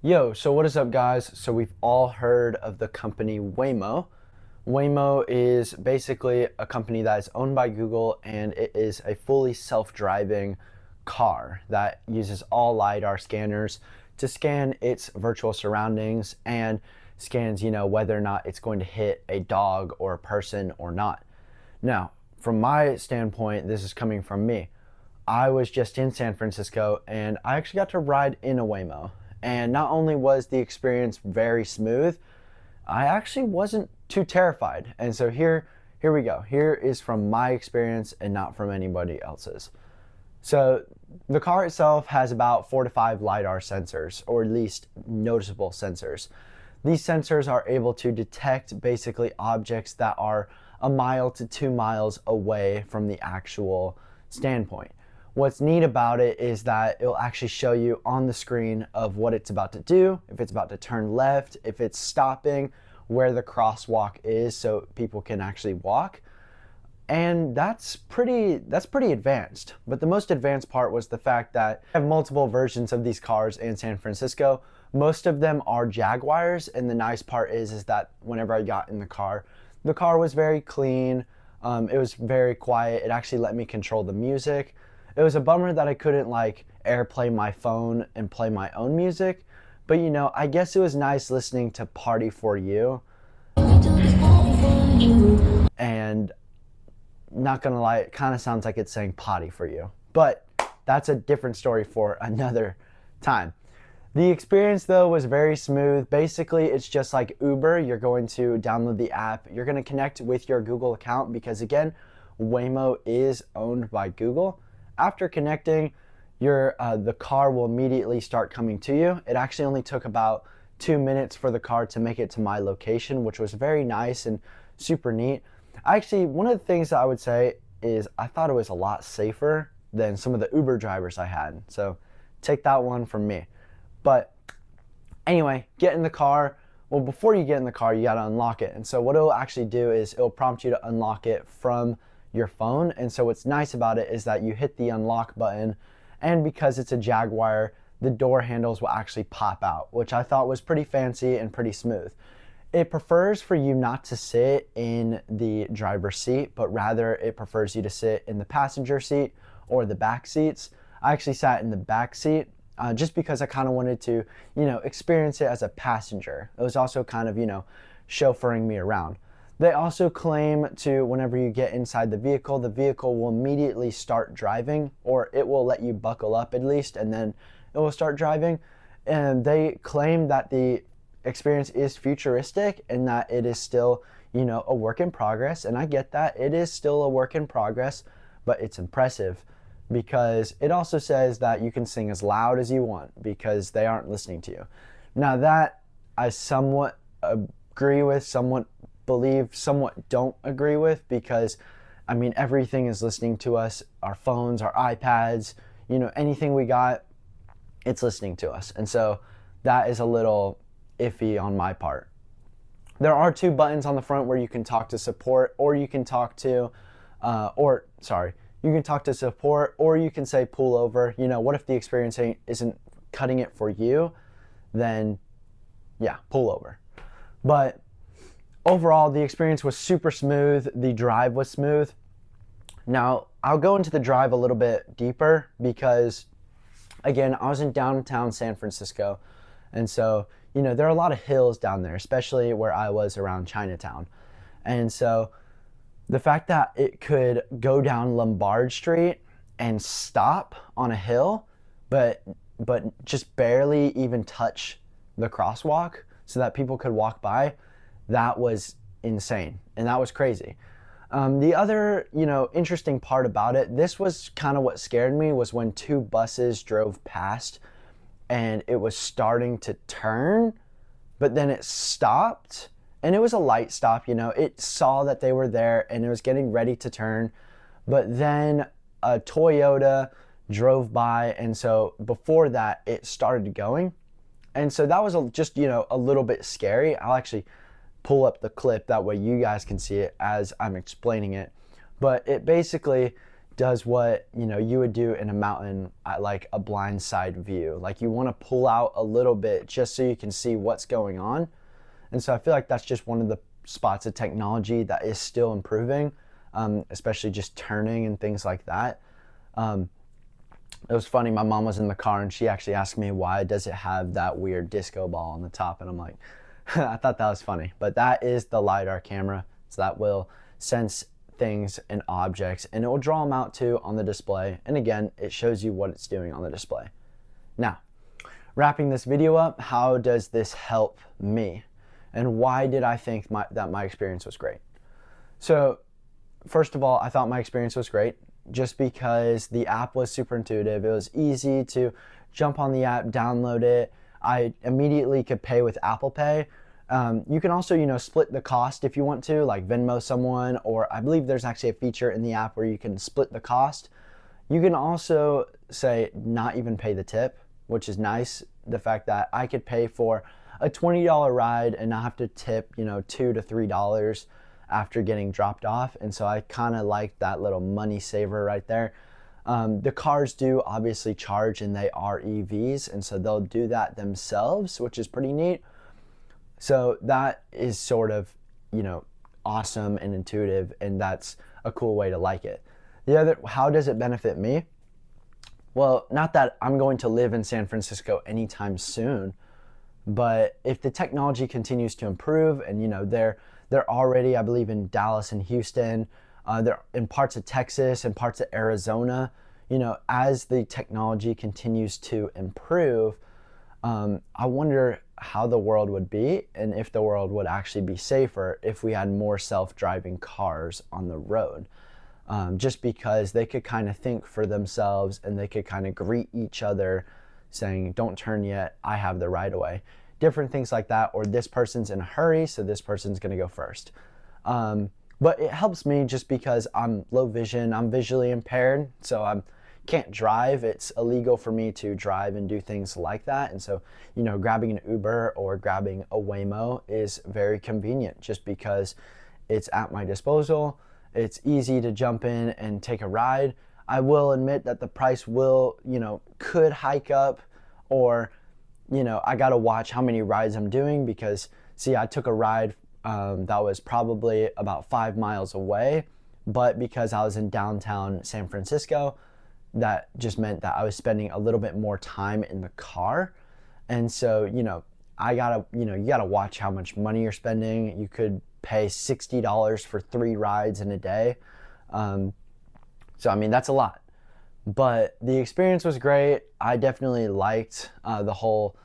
Yo, so what is up, guys? So we've all heard of the company Waymo. Waymo is basically a company that is owned by Google, and it is a fully self-driving car that uses all LiDAR scanners to scan its virtual surroundings and scans, whether or not it's going to hit a dog or a person or not. Now, from my standpoint, this is coming from me. I was just in San Francisco and I actually got to ride in a Waymo. And not only was the experience very smooth, I actually wasn't too terrified. And so here we go. Here is from my experience and not from anybody else's. So the car itself has about 4 to 5 LiDAR sensors, or at least noticeable sensors. These sensors are able to detect basically objects that are a mile to 2 miles away from the actual standpoint. What's neat about it is that it'll actually show you on the screen of what it's about to do, if it's about to turn left, if it's stopping, where the crosswalk is so people can actually walk. And that's pretty advanced. But the most advanced part was the fact that I have multiple versions of these cars in San Francisco. Most of them are Jaguars, and the nice part is that whenever I got in the car was very clean. It was very quiet. It actually let me control the music. It was a bummer that I couldn't like AirPlay my phone and play my own music, but I guess it was nice listening to Party for You. And not gonna lie, it kind of sounds like it's saying potty for you, but that's a different story for another time. The experience though was very smooth. Basically, it's just like Uber. You're going to download the app. You're going to connect with your Google account because again, Waymo is owned by Google. After connecting, the car will immediately start coming to you. It actually only took about 2 minutes for the car to make it to my location, which was very nice and super neat. Actually, one of the things that I would say is I thought it was a lot safer than some of the Uber drivers I had. So take that one from me. But anyway, get in the car. Well, before you get in the car, you got to unlock it. And so what it'll actually do is it'll prompt you to unlock it from your phone. And so what's nice about it is that you hit the unlock button, and because it's a Jaguar, the door handles will actually pop out, which I thought was pretty fancy and pretty smooth. It prefers for you not to sit in the driver's seat, but rather it prefers you to sit in the passenger seat or the back seats. I actually sat in the back seat just because I kind of wanted to, experience it as a passenger. It was also kind of, chauffeuring me around. They also claim to, whenever you get inside the vehicle will immediately start driving, or it will let you buckle up at least, and then it will start driving. And they claim that the experience is futuristic and that it is still, a work in progress. And I get that. It is still a work in progress, but it's impressive because it also says that you can sing as loud as you want because they aren't listening to you. Now that I somewhat agree with, somewhat believe, somewhat don't agree with, because everything is listening to us, our phones, our iPads, anything we got, it's listening to us. And so that is a little iffy on my part. There are 2 buttons on the front where you can talk to support, or you can talk to, you can talk to support, or you can say pull over. What if the experience isn't cutting it for you? Then yeah, pull over. But overall, the experience was super smooth. The drive was smooth. Now, I'll go into the drive a little bit deeper because, again, I was in downtown San Francisco. And so, there are a lot of hills down there, especially where I was around Chinatown. And so the fact that it could go down Lombard Street and stop on a hill, but just barely even touch the crosswalk so that people could walk by, that was insane, and that was crazy. The other, interesting part about it, this was kind of what scared me, was when 2 buses drove past and it was starting to turn, but then it stopped, and it was a light stop. It saw that they were there and it was getting ready to turn, but then a Toyota drove by, and so before that it started going. And so that was just a little bit scary. I'll actually pull up the clip, that way you guys can see it as I'm explaining it. But it basically does what, you know, you would do in a mountain at like a blind side view. Like you want to pull out a little bit just so you can see what's going on. And so I feel like that's just one of the spots of technology that is still improving, especially just turning and things like that. It was funny, my mom was in the car and she actually asked me, why does it have that weird disco ball on the top? And I'm like, I thought that was funny. But that is the LiDAR camera. So that will sense things and objects, and it will draw them out too on the display. And again, it shows you what it's doing on the display. Now, wrapping this video up, how does this help me? And why did I think that my experience was great? So first of all, I thought my experience was great just because the app was super intuitive. It was easy to jump on the app, download it. I immediately could pay with Apple Pay. You can also, you know, split the cost if you want to, like Venmo someone, or I believe there's actually a feature in the app where you can split the cost. You can also say not even pay the tip, which is nice. The fact that I could pay for a $20 ride and not have to tip, you know, $2 to $3 after getting dropped off. And so I kind of like that little money saver right there. The cars do obviously charge, and they are EVs, and so they'll do that themselves, which is pretty neat. So that is sort of, you know, awesome and intuitive, and that's a cool way to like it. The other, how does it benefit me? Well, not that I'm going to live in San Francisco anytime soon, but if the technology continues to improve, and, you know, they're already, I believe, in Dallas and Houston, they're in parts of Texas and parts of Arizona, you know, as the technology continues to improve, I wonder how the world would be, and if the world would actually be safer if we had more self-driving cars on the road. Just because they could kind of think for themselves, and they could kind of greet each other saying, don't turn yet, I have the right of way. Different things like that, or this person's in a hurry, so this person's gonna go first. But it helps me just because I'm low vision, I'm visually impaired, so I can't drive. It's illegal for me to drive and do things like that. And so, you know, grabbing an Uber or grabbing a Waymo is very convenient just because it's at my disposal. It's easy to jump in and take a ride. I will admit that the price will, you know, could hike up, or, you know, I gotta watch how many rides I'm doing because, see, I took a ride that was probably about 5 miles away, but because I was in downtown San Francisco, that just meant that I was spending a little bit more time in the car. And so, you know, you gotta watch how much money you're spending. You could pay $60 for 3 rides in a day. So, I mean, that's a lot. But the experience was great. I definitely liked the whole,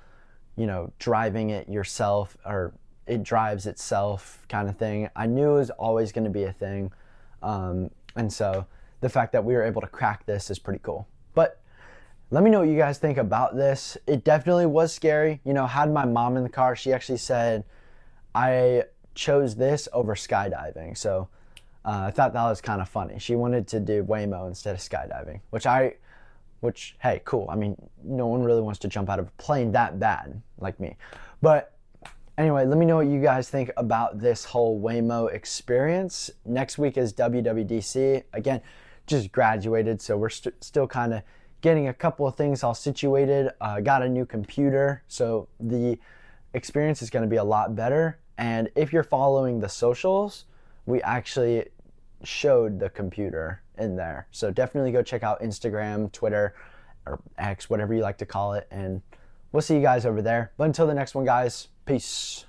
you know, driving it yourself, or it drives itself kind of thing. I knew it was always going to be a thing. And so the fact that we were able to crack this is pretty cool. But let me know what you guys think about this. It definitely was scary. You know, had my mom in the car, she actually said, I chose this over skydiving. So I thought that was kind of funny. She wanted to do Waymo instead of skydiving, which, hey, cool. I mean, no one really wants to jump out of a plane that bad like me. But anyway, let me know what you guys think about this whole Waymo experience. Next week is WWDC. Again, just graduated, so we're still kind of getting a couple of things all situated. Got a new computer, so the experience is going to be a lot better. And if you're following the socials, we actually showed the computer in there. So definitely go check out Instagram, Twitter, or X, whatever you like to call it. And we'll see you guys over there. But until the next one, guys, peace.